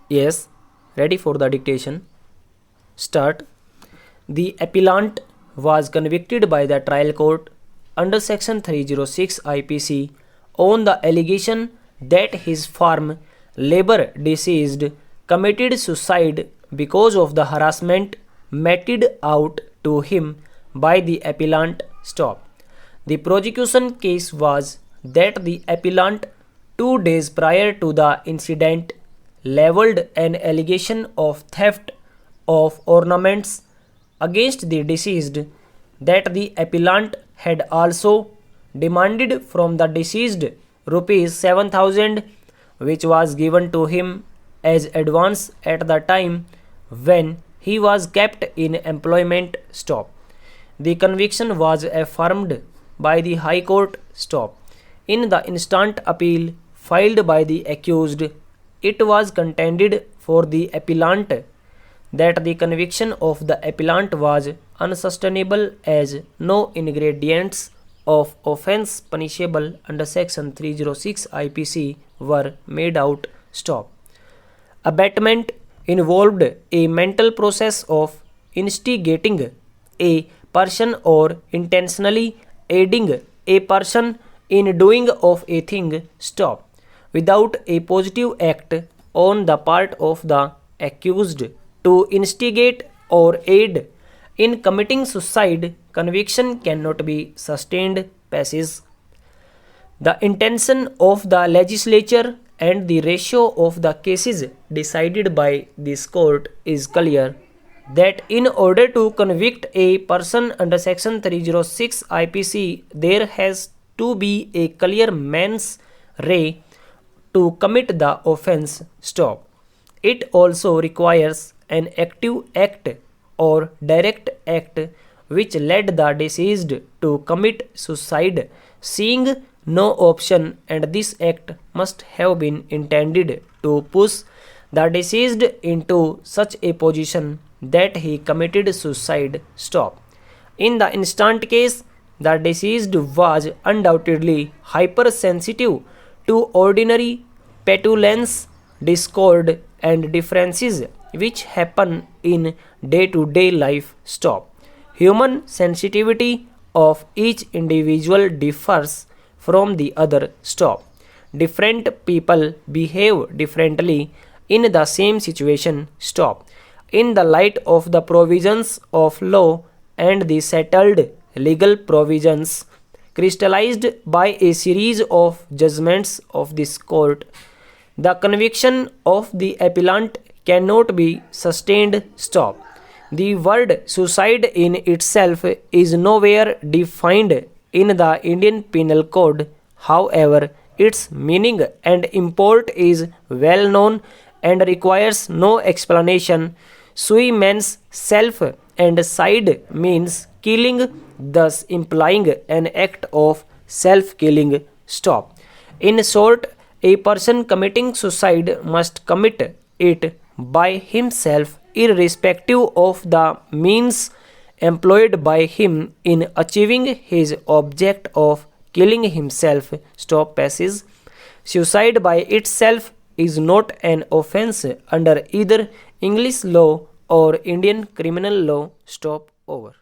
Yes, ready for the dictation. Start. The appellant was convicted by the trial court under section 306 IPC on the allegation that his firm, labor deceased, committed suicide because of the harassment meted out to him by the appellant. Stop. The prosecution case was that the appellant, 2 days prior to the incident, leveled an allegation of theft of ornaments against the deceased, that the appellant had also demanded from the deceased rupees 7,000, which was given to him as advance at the time when he was kept in employment. Stop. The conviction was affirmed by the High Court. Stop. In the instant appeal filed by the accused, it was contended for the appellant that the conviction of the appellant was unsustainable as no ingredients of offence punishable under section 306 IPC were made out. Stop. Abatement involved a mental process of instigating a person or intentionally aiding a person in doing of a thing. Stop. Without a positive act on the part of the accused to instigate or aid in committing suicide, conviction cannot be sustained. Passage. The intention of the legislature and the ratio of the cases decided by this court is clear, that in order to convict a person under section 306 IPC, there has to be a clear mens rea to commit the offence. Stop. It also requires an active act or direct act which led the deceased to commit suicide, seeing no option, and this act must have been intended to push the deceased into such a position that he committed suicide. Stop. In the instant case, the deceased was undoubtedly hypersensitive to ordinary petulance, discord, and differences which happen in day-to-day life. Stop. Human sensitivity of each individual differs from the other. Stop. Different people behave differently in the same situation. Stop. In the light of the provisions of law and the settled legal provisions crystallized by a series of judgments of this court, the conviction of the appellant cannot be sustained. Stop. The word suicide in itself is nowhere defined in the Indian Penal Code. However, its meaning and import is well known and requires no explanation. Sui means self and side means killing, thus implying an act of self-killing. Stop. In short, a person committing suicide must commit it by himself, irrespective of the means employed by him in achieving his object of killing himself. Stop. Passage. Suicide by itself is not an offence under either English law or Indian criminal law. Stop. Over.